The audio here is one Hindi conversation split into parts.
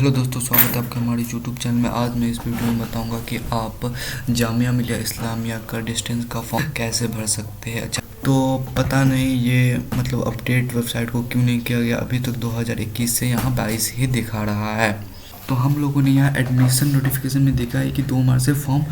हेलो दोस्तों, स्वागत है आपका हमारे यूट्यूब चैनल में। आज मैं इस वीडियो में बताऊंगा कि आप जामिया मिलिया इस्लामिया का डिस्टेंस का फॉर्म कैसे भर सकते हैं। अच्छा, तो पता नहीं ये अपडेट वेबसाइट को क्यों नहीं किया गया। अभी तक 2021 से यहाँ 22 ही दिखा रहा है। तो हम लोगों ने यहाँ एडमिशन नोटिफिकेशन में देखा है कि 2 मार्च से फॉर्म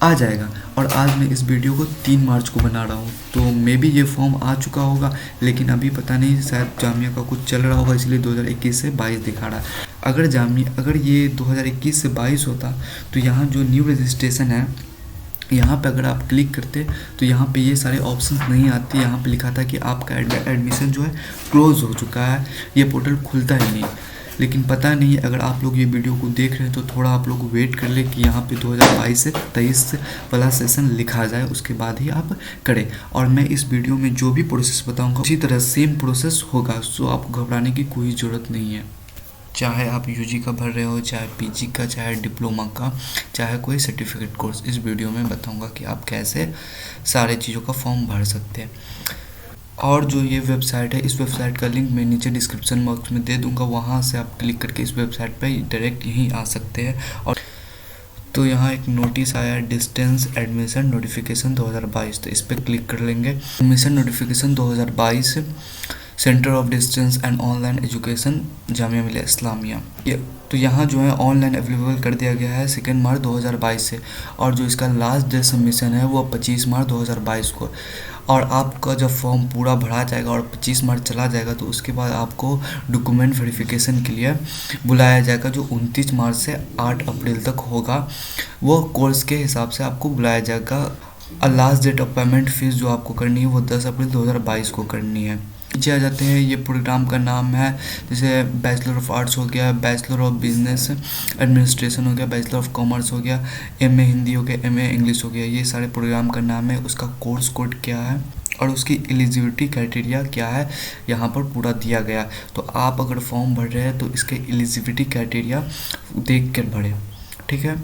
आ जाएगा, और आज मैं इस वीडियो को 3 मार्च को बना रहा हूँ। तो मे बी ये फॉर्म आ चुका होगा, लेकिन अभी पता नहीं, शायद जामिया का कुछ चल रहा होगा, इसलिए 2021 से 22 दिखा रहा है। अगर ये 2021 से 22 होता तो यहाँ जो न्यू रजिस्ट्रेशन है, यहाँ पे अगर आप क्लिक करते तो यहाँ पे ये सारे ऑप्शंस नहीं आते। यहाँ पे लिखा था कि आपका एडमिशन जो है क्लोज हो चुका है, ये पोर्टल खुलता ही नहीं। लेकिन पता नहीं, अगर आप लोग ये वीडियो को देख रहे हैं तो थोड़ा आप लोग वेट कर ले कि यहाँ पे 2022 से 23 वाला सेशन लिखा जाए, उसके बाद ही आप करें। और मैं इस वीडियो में जो भी प्रोसेस बताऊँगा उसी तरह सेम प्रोसेस होगा, सो आपको घबराने की कोई ज़रूरत नहीं है। चाहे आप यूजी का भर रहे हो, चाहे पीजी का, चाहे डिप्लोमा का, चाहे कोई सर्टिफिकेट कोर्स, इस वीडियो में बताऊंगा कि आप कैसे सारे चीज़ों का फॉर्म भर सकते हैं। और जो ये वेबसाइट है, इस वेबसाइट का लिंक मैं नीचे डिस्क्रिप्शन बॉक्स में दे दूंगा, वहाँ से आप क्लिक करके इस वेबसाइट पर डायरेक्ट यहीं आ सकते हैं। और तो यहाँ एक नोटिस आया है, डिस्टेंस एडमिशन नोटिफिकेशन 2022, तो इस पर क्लिक कर लेंगे। Admission notification 2022 centre of distance and online education Jamia Millia Islamia, ये तो यहाँ जो है ऑनलाइन अवेलेबल कर दिया गया है 2 मार्च 2022 से। और जो इसका लास्ट डेट सबमिशन है वो 25 मार्च 2022 को। और आपका जब फॉर्म पूरा भरा जाएगा और 25 मार्च चला जाएगा तो उसके बाद आपको डॉक्यूमेंट वेरिफिकेशन के लिए बुलाया जाएगा, जो 29 मार्च से 8 अप्रैल तक होगा। वो कोर्स के हिसाब से आपको बुलाया जाएगा। और last date of payment fees जो आपको करनी है वो 10 अप्रैल 2022 को करनी है। नीचे आ जाते हैं, ये प्रोग्राम का नाम है, जैसे बैचलर ऑफ आर्ट्स हो गया, बैचलर ऑफ बिजनेस एडमिनिस्ट्रेशन हो गया, बैचलर ऑफ कॉमर्स हो गया, एमए हिंदी हो गया, एमए इंग्लिश हो गया। ये सारे प्रोग्राम का नाम है। उसका कोर्स कोड क्या है और उसकी एलिजिबिलिटी क्राइटेरिया क्या है, यहाँ पर पूरा दिया गया। तो आप अगर फॉर्म भर रहे हैं तो इसके एलिजिबिलिटी क्राइटेरिया देख कर भरें, ठीक है।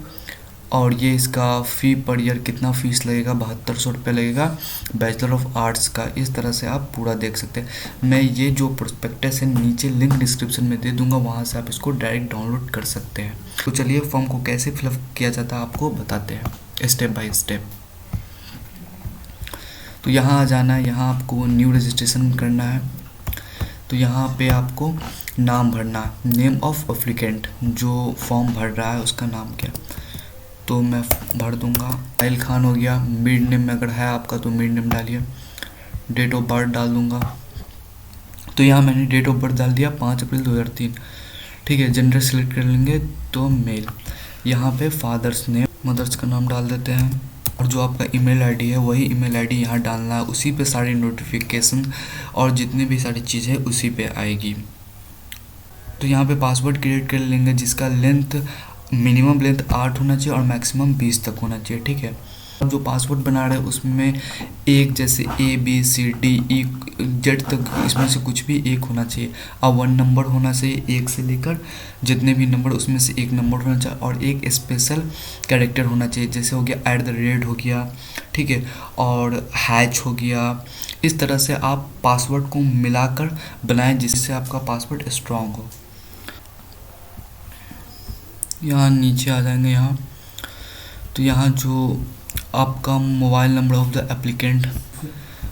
और ये इसका फ़ी पर ईयर कितना फ़ीस लगेगा, 7200 रुपये लगेगा बैचलर ऑफ आर्ट्स का। इस तरह से आप पूरा देख सकते हैं। मैं ये जो प्रोस्पेक्टस है नीचे लिंक डिस्क्रिप्शन में दे दूंगा, वहाँ से आप इसको डायरेक्ट डाउनलोड कर सकते हैं। तो चलिए फॉर्म को कैसे फिलअप किया जाता है आपको बताते हैं स्टेप बाय स्टेप। तो यहाँ आ जाना है, यहाँ आपको न्यू रजिस्ट्रेशन करना है। तो यहाँ पे आपको नाम भरना है, नेम ऑफ एप्लीकेंट, जो फॉर्म भर रहा है उसका नाम क्या। तो मैं भर दूंगा आइल खान हो गया। मिड नेम में अगर है आपका तो मिड नेम डालिए। डेट ऑफ बर्थ डाल दूंगा। तो यहाँ मैंने डेट ऑफ बर्थ डाल दिया 5 अप्रैल 2003, ठीक है। जेंडर सेलेक्ट कर लेंगे तो मेल। यहाँ पे फादर्स नेम, मदर्स का नाम डाल देते हैं। और जो आपका ईमेल आईडी है वही ईमेल आईडी यहाँ डालना है, उसी पे सारी नोटिफिकेशन और जितनी भी सारी चीज़ें उसी पे आएगी। तो यहाँ पे पासवर्ड क्रिएट कर लेंगे, जिसका लेंथ मिनिमम लेंथ 8 होना चाहिए और मैक्सिमम 20 तक होना चाहिए, ठीक है। और जो पासवर्ड बना रहे हैं उसमें एक जैसे ABCDE Z तक इसमें से कुछ भी एक होना चाहिए। और 1 नंबर होना चाहिए, 1 से लेकर जितने भी नंबर उसमें से 1 नंबर होना चाहिए। और एक स्पेशल कैरेक्टर होना चाहिए, जैसे हो गया @ हो गया, ठीक है, और हैच हो गया। इस तरह से आप पासवर्ड को मिलाकर बनाएं जिससे आपका पासवर्ड स्ट्रॉन्ग हो। यहाँ नीचे आ जाएंगे यहाँ, तो यहाँ जो आपका mobile number of the applicant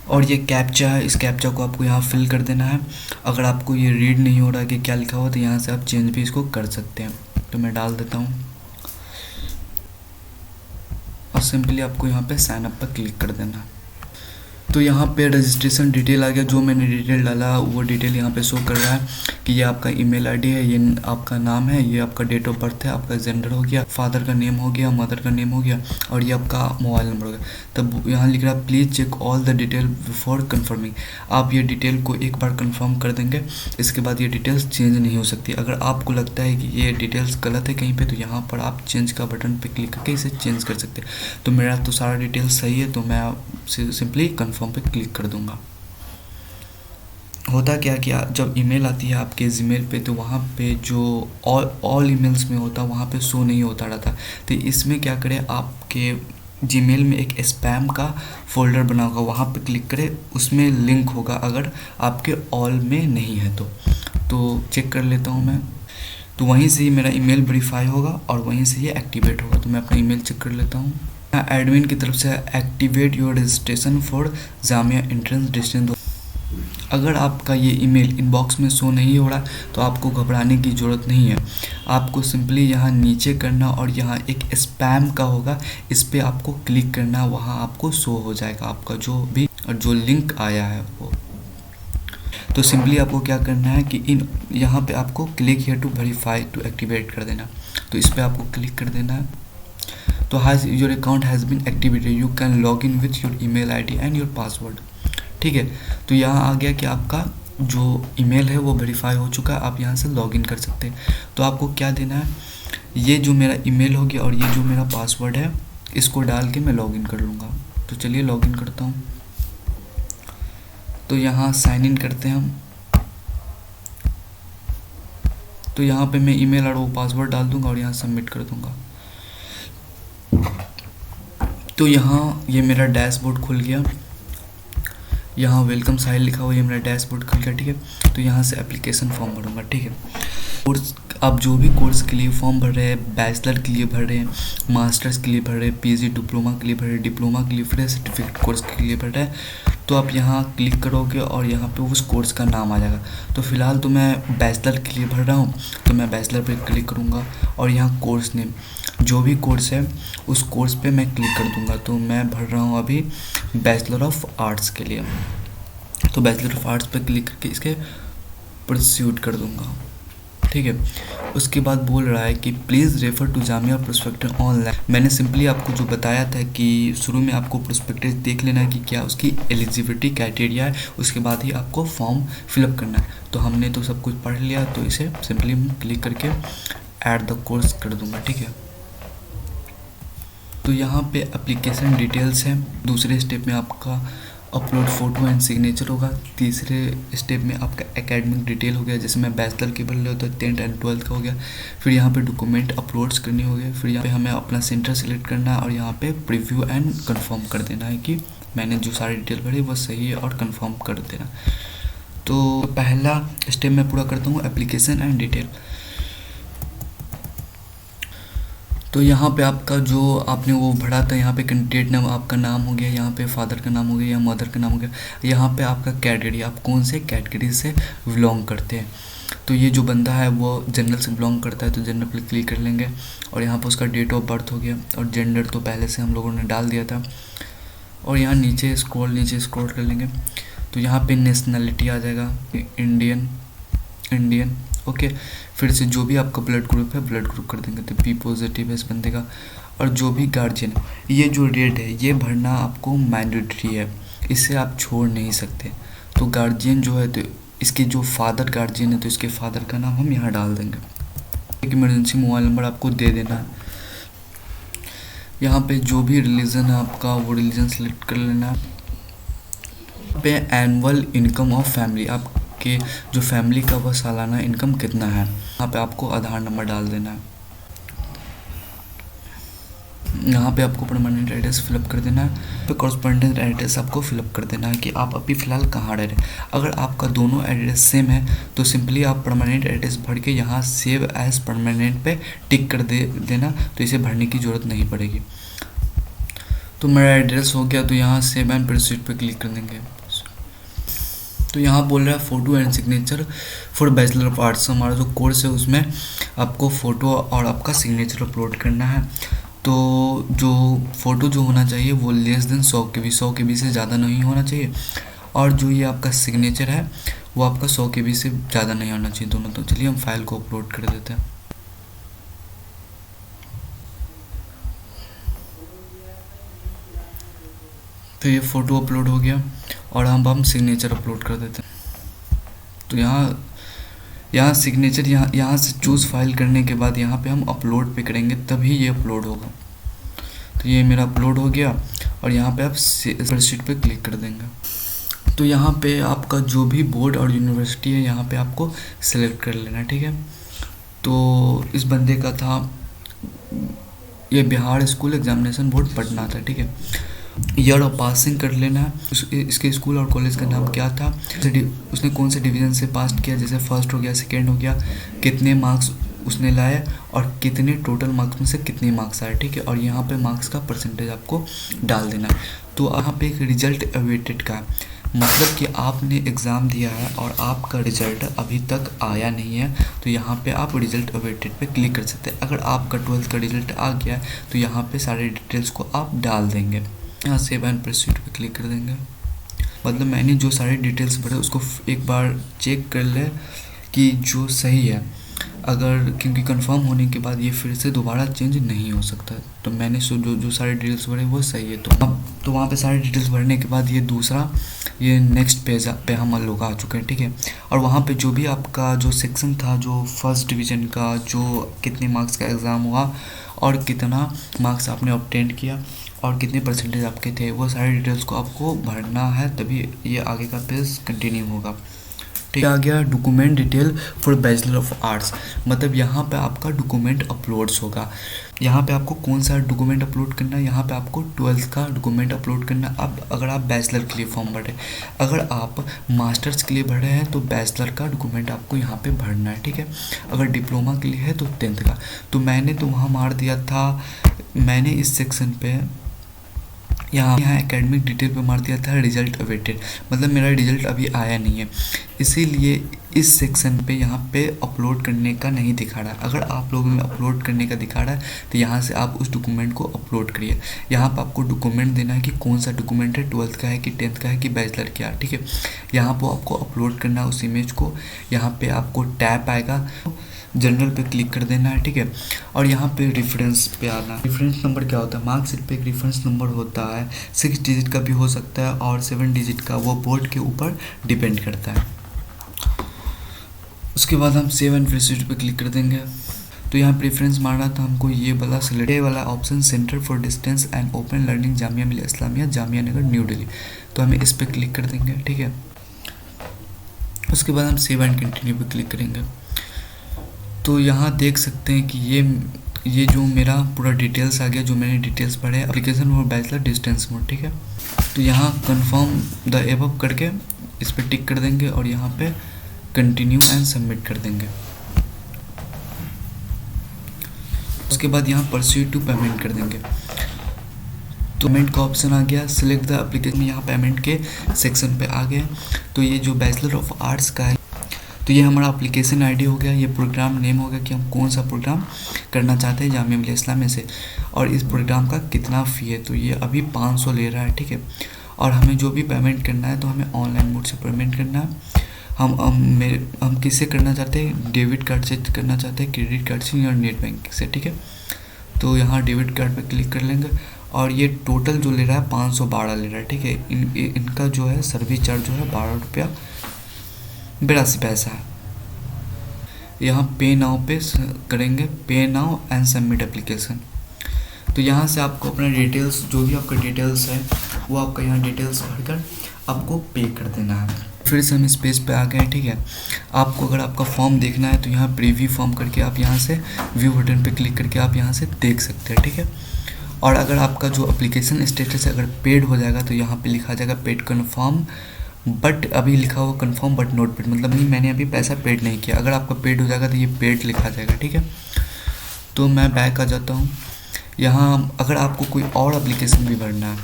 और ये कैप्चा है, इस कैप्चा को आपको यहाँ फिल कर देना है। अगर आपको ये रीड नहीं हो रहा है कि क्या लिखा हुआ, तो यहाँ से आप चेंज भी इसको कर सकते हैं। तो मैं डाल देता हूँ और सिंपली आपको यहाँ पे साइन अप पर क्लिक कर देना है। तो यहाँ पे रजिस्ट्रेशन डिटेल आ गया, जो मैंने डिटेल डाला वो डिटेल यहाँ पे शो कर रहा है कि ये आपका ईमेल आईडी है, ये आपका नाम है, ये आपका डेट ऑफ बर्थ है, आपका जेंडर हो गया, फादर का नेम हो गया, मदर का नेम हो गया, और ये आपका मोबाइल नंबर हो गया। तब यहाँ लिख रहा है please check all the detail before confirming. आप ये डिटेल को एक बार कन्फर्म कर देंगे, इसके बाद ये डिटेल्स चेंज नहीं हो सकती। अगर आपको लगता है कि ये डिटेल्स गलत है कहीं पर, तो यहाँ पर आप चेंज का बटन पर क्लिक करके इसे चेंज कर सकते हैं। तो मेरा तो सारा डिटेल्स सही है, तो मैं सिंपली कन्फर्म पे क्लिक कर दूंगा। होता क्या कि जब ईमेल आती है आपके जीमेल पे, तो वहाँ पे जो ऑल ईमेल्स में होता है वहाँ पे शो नहीं होता रहता। तो इसमें क्या करें, आपके जीमेल में एक स्पैम का फोल्डर बना होगा, वहाँ पे क्लिक करें, उसमें लिंक होगा अगर आपके ऑल में नहीं है तो चेक कर लेता हूँ मैं। तो वहीं से ही मेरा ईमेल वेरीफाई होगा और वहीं से ये एक्टिवेट होगा। तो मैं अपना ईमेल चेक कर लेता हूँ। एडमिन की तरफ से activate your registration for Jamia entrance distance. अगर आपका ये ईमेल इनबॉक्स में शो नहीं हो रहा तो आपको घबराने की ज़रूरत नहीं है। आपको सिंपली यहाँ नीचे करना और यहाँ एक स्पैम का होगा, इस पर आपको क्लिक करना, वहाँ आपको शो हो जाएगा आपका जो लिंक आया है वो। तो सिंपली आपको क्या करना है कि यहाँ पे आपको click here to verify to activate कर देना। तो इस पर आपको क्लिक कर देना है। तो has your account has been activated, you can log in with your email ID and your password. ठीक है, तो यहाँ आ गया कि आपका जो ईमेल है वो वेरीफाई हो चुका है, आप यहाँ से लॉगिन कर सकते हैं। तो आपको क्या देना है, ये जो मेरा ईमेल हो गया और ये जो मेरा पासवर्ड है इसको डाल के मैं लॉगिन कर लूँगा। तो चलिए लॉगिन करता हूँ। तो यहाँ साइन इन करते हैं हम। तो यहाँ पे मैं ईमेल और वो पासवर्ड डाल दूँगा और यहाँ सबमिट कर दूँगा। तो यहाँ ये मेरा डैशबोर्ड खुल गया, यहाँ वेलकम साइट लिखा हुआ, ये मेरा डैशबोर्ड खुल गया। ठीक है, तो यहाँ से एप्लीकेशन फॉर्म भरूँगा। ठीक है, कोर्स आप जो भी कोर्स के लिए फॉर्म भर रहे हैं, बैचलर के लिए भर रहे हैं, मास्टर्स के लिए भर रहे हैं, पीजी डिप्लोमा के लिए भर रहे हैं, डिप्लोमा के लिए फ्रेश सर्टिफिकेट कोर्स के लिए भर रहे हैं, तो आप यहाँ क्लिक करोगे और यहाँ पे उस कोर्स का नाम आ जाएगा। तो फ़िलहाल तो मैं बैचलर के लिए भर रहा हूँ, तो मैं बैचलर पे क्लिक करूँगा और यहाँ कोर्स नेम जो भी कोर्स है उस कोर्स पे मैं क्लिक कर दूँगा। तो मैं भर रहा हूँ अभी बैचलर ऑफ आर्ट्स के लिए, तो बैचलर ऑफ आर्ट्स पे क्लिक करके इसके परस्यूट कर दूँगा। ठीक है, उसके बाद बोल रहा है कि please refer to Jamia prospectus online. मैंने सिंपली आपको जो बताया था कि शुरू में आपको प्रोस्पेक्टस देख लेना है कि क्या उसकी एलिजिबिलिटी क्राइटेरिया है, उसके बाद ही आपको फॉर्म फिलअप करना है। तो हमने तो सब कुछ पढ़ लिया, तो इसे सिंपली क्लिक करके ऐड द कोर्स कर दूँगा। ठीक है, तो यहाँ पे एप्लीकेशन डिटेल्स है। दूसरे स्टेप में आपका अपलोड फ़ोटो एंड सिग्नेचर होगा। तीसरे स्टेप में आपका एकेडमिक डिटेल हो गया, जैसे मैं बैचलर के भर लिया तो 10th एंड 12th का हो गया। फिर यहाँ पे डॉक्यूमेंट अपलोड्स करनी होगी। फिर यहाँ पे हमें अपना सेंटर सेलेक्ट करना है और यहाँ पे प्रीव्यू एंड कंफर्म कर देना है कि मैंने जो सारी डिटेल भरी वो सही है और कंफर्म कर देना। तो पहला स्टेप मैं पूरा करता हूँ, एप्लीकेशन एंड डिटेल। तो यहाँ पे आपका जो आपने वो भरा था, यहाँ पे कैंडिडेट नाम आपका नाम हो गया, यहाँ पे फादर का नाम हो गया या मदर का नाम हो गया, यहाँ पे आपका कैटेगरी, आप कौन से कैटेगरी से बिलोंग करते हैं। तो ये जो बंदा है वो जनरल से बिलोंग करता है, तो जनरल पे क्लिक कर लेंगे और यहाँ पे उसका डेट ऑफ बर्थ हो गया और जेंडर तो पहले से हम लोगों ने डाल दिया था। और यहाँ नीचे स्क्रॉल कर लेंगे तो यहाँ पे नेशनैलिटी आ जाएगा इंडियन। ओके, फिर से जो भी आपका ब्लड ग्रुप है ब्लड ग्रुप कर देंगे, तो बी पॉजिटिव है इस बंदे का। और जो भी गार्जियन, ये जो रेट है ये भरना आपको मैंडेटरी है, इससे आप छोड़ नहीं सकते। तो गार्जियन जो है, तो इसके जो फादर गार्जियन है तो इसके फादर का नाम हम यहाँ डाल देंगे। एक इमरजेंसी मोबाइल नंबर आपको दे देना है। यहाँ पे जो भी रिलीजन है आपका वो रिलीजन सेलेक्ट कर लेना है। यहाँ पे एनुअल इनकम ऑफ फैमिली, आपके जो फैमिली का वह सालाना इनकम कितना है। यहाँ पे आपको आधार नंबर डाल देना है। यहाँ पे आपको परमानेंट एड्रेस फिलअप कर देना है। तो कॉरस्पॉन्डेंट एड्रेस आपको फिलअप कर देना है कि आप अभी फ़िलहाल कहाँ रह रहे हैं। अगर आपका दोनों एड्रेस सेम है तो सिंपली आप परमानेंट एड्रेस भर के यहाँ सेव एज परमानेंट पे टिक कर देना, तो इसे भरने की ज़रूरत नहीं पड़ेगी। तो मेरा एड्रेस हो गया, तो यहाँ सेव एंड प्रोसीड पे क्लिक कर देंगे। तो यहाँ बोल रहा है photo and signature for bachelor of arts. हमारा जो कोर्स है उसमें आपको फ़ोटो और आपका सिग्नेचर अपलोड करना है। तो जो फ़ोटो जो होना चाहिए वो लेस देन 100 KB, 100 KB से ज़्यादा नहीं होना चाहिए। और जो ये आपका सिग्नेचर है वो आपका 100 KB से ज़्यादा नहीं होना चाहिए दोनों। तो चलिए हम फाइल को अपलोड कर देते हैं। तो ये फ़ोटो अपलोड हो गया और हम सिग्नेचर अपलोड कर देते हैं। तो यहाँ सिग्नेचर यहाँ से चूज़ फाइल करने के बाद यहाँ पे हम अपलोड पे करेंगे, तभी ये अपलोड होगा। तो ये मेरा अपलोड हो गया और यहाँ पे आप स्प्रेडशीट पे क्लिक कर देंगे। तो यहाँ पे आपका जो भी बोर्ड और यूनिवर्सिटी है यहाँ पे आपको सेलेक्ट कर लेना है। ठीक है, तो इस बंदे का था ये Bihar school examination board Patna था। ठीक है, ईयर ऑफ पासिंग कर लेना है। इसके स्कूल और कॉलेज का नाम क्या था, उसने कौन से डिवीज़न से पास किया, जैसे फर्स्ट हो गया, सेकेंड हो गया, कितने मार्क्स उसने लाया और कितने टोटल मार्क्स में से कितने मार्क्स आए, ठीक है। और यहाँ पे मार्क्स का परसेंटेज आपको डाल देना है। तो यहाँ पे एक रिजल्ट अवेटेड का है, मतलब कि आपने एग्ज़ाम दिया है और आपका रिजल्ट अभी तक आया नहीं है, तो यहाँ पे आप रिजल्ट अवेटेड पे क्लिक कर सकते हैं। अगर आपका 12th का रिजल्ट आ गया है तो यहाँ पे सारे डिटेल्स को आप डाल देंगे। यहाँ सेव एंड प्रोसीड पे क्लिक कर देंगे। मतलब मैंने जो सारे डिटेल्स भरे उसको एक बार चेक कर ले कि जो सही है, अगर क्योंकि कंफर्म होने के बाद ये फिर से दोबारा चेंज नहीं हो सकता। तो मैंने जो सारे डिटेल्स भरे वो सही है। तो वहाँ पे सारे डिटेल्स भरने के बाद ये दूसरा ये नेक्स्ट पेज पे हम लोग आ चुके हैं, ठीक है। और वहाँ पे जो भी आपका जो सेक्शन था, जो फर्स्ट डिवीज़न का, जो कितने मार्क्स का एग्ज़ाम हुआ और कितना मार्क्स आपने ऑब्टेन किया और कितने परसेंटेज आपके थे, वो सारे डिटेल्स को आपको भरना है, तभी ये आगे का पेज कंटिन्यू होगा। ठीक आ गया document detail for bachelor of arts, मतलब यहाँ पे आपका डॉक्यूमेंट अपलोड्स होगा। यहाँ पे आपको कौन सा डॉक्यूमेंट अपलोड करना है, यहाँ पे आपको 12th का डॉक्यूमेंट अपलोड करना है। अब अगर आप बैचलर के लिए फॉर्म भर रहे हैं, अगर आप मास्टर्स के लिए भर रहे हैं तो बैचलर का डॉक्यूमेंट आपको यहाँ पे भरना है, ठीक है। अगर डिप्लोमा के लिए है तो 10th का। तो मैंने तो वहाँ मार दिया था, मैंने इस सेक्शन पे यहाँ एकेडमिक डिटेल पे मार दिया था रिजल्ट अवेटेड, मतलब मेरा रिजल्ट अभी आया नहीं है, इसीलिए इस सेक्शन पे यहाँ पे अपलोड करने का नहीं दिखा रहा है। अगर आप लोगों में अपलोड करने का दिखा रहा है तो यहाँ से आप उस डॉक्यूमेंट को अपलोड करिए। यहाँ पे आपको डॉक्यूमेंट देना है कि कौन सा डॉक्यूमेंट है, 12th का है कि 10th का है कि बैचलर का, ठीक है। यहाँ पर आपको अपलोड करना है उस इमेज को। यहाँ पर आपको टैब आएगा, जनरल पे क्लिक कर देना है, ठीक है। और यहाँ पे रेफरेंस पे आना। रेफरेंस नंबर क्या होता है, मार्कशीट पे एक रेफरेंस नंबर होता है, 6 डिजिट का भी हो सकता है और 7 डिजिट का, वो बोर्ड के ऊपर डिपेंड करता है। उसके बाद हम सेव एंड प्रोसीड पे क्लिक कर देंगे। तो यहाँ प्रेफरेंस मारना था हमको, ये वाला सिलेक्ट वाला option, centre for distance and open learning Jamia Millia Islamia Jamia Nagar new Delhi, तो हमें इस पर क्लिक कर देंगे, ठीक है। उसके बाद हम सेव एंड कंटिन्यू पे क्लिक करेंगे। तो यहाँ देख सकते हैं कि ये जो मेरा पूरा डिटेल्स आ गया, जो मैंने डिटेल्स पढ़े, application for bachelor distance mode, ठीक है। तो यहाँ कंफर्म द एबव करके इस पर टिक कर देंगे और यहाँ पे कंटिन्यू एंड सबमिट कर देंगे। उसके बाद यहाँ परस्यू टू पेमेंट कर देंगे। तो पेमेंट का ऑप्शन आ गया, सिलेक्ट द एप्लीकेशन, यहाँ पेमेंट के सेक्शन पे आ गए। तो ये जो बैचलर ऑफ आर्ट्स का है, तो ये हमारा एप्लीकेशन आईडी हो गया, ये प्रोग्राम नेम हो गया कि हम कौन सा प्रोग्राम करना चाहते हैं जामिया मिलिया इस्लामिया से, और इस प्रोग्राम का कितना फ़ी है। तो ये अभी 500 ले रहा है, ठीक है। और हमें जो भी पेमेंट करना है तो हमें ऑनलाइन मोड से पेमेंट करना है। हम किससे करना चाहते हैं, डेबिट कार्ड से करना चाहते हैं, क्रेडिट कार्ड से या नेट बैंकिंग से, ठीक है। तो यहाँ डेबिट कार्ड पर क्लिक कर लेंगे और ये टोटल जो ले रहा है 512 ले रहा है, ठीक है। इनका जो है सर्विस चार्ज जो है 12 रुपया 82 पैसा है। यहाँ पे नाउ पे करेंगे, पे नाउ एंड सबमिट एप्लीकेशन। तो यहाँ से आपको अपना डिटेल्स, जो भी आपका डिटेल्स है वो आपका यहाँ डिटेल्स भरकर आपको पे कर देना है। फिर से हम इस पेज पे आ गए, ठीक है। आपको अगर आपका फॉर्म देखना है तो यहाँ प्रीव्यू फॉर्म करके आप यहाँ से व्यू बटन पे क्लिक करके आप यहाँ से देख सकते हैं, ठीक है। और अगर आपका जो एप्लीकेशन स्टेटस अगर पेड हो जाएगा तो यहाँ पे लिखा जाएगा पेड कन्फर्म, बट अभी लिखा हुआ कन्फर्म बट नोट पेड, मतलब नहीं मैंने अभी पैसा पेड नहीं किया। अगर आपका पेड हो जाएगा तो ये पेड लिखा जाएगा, ठीक है। तो मैं बैक आ जाता हूँ। यहाँ अगर आपको कोई और एप्लीकेशन भी भरना है,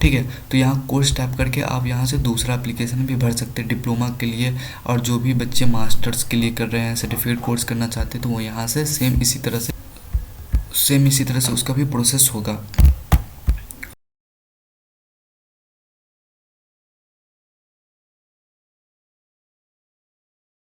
ठीक है, तो यहाँ कोर्स टैप करके आप यहाँ से दूसरा एप्लीकेशन भी भर सकते हैं डिप्लोमा के लिए, और जो भी बच्चे मास्टर्स के लिए कर रहे हैं, सर्टिफिकेट कोर्स करना चाहते हैं, तो वो यहाँ से सेम इसी तरह से उसका भी प्रोसेस होगा।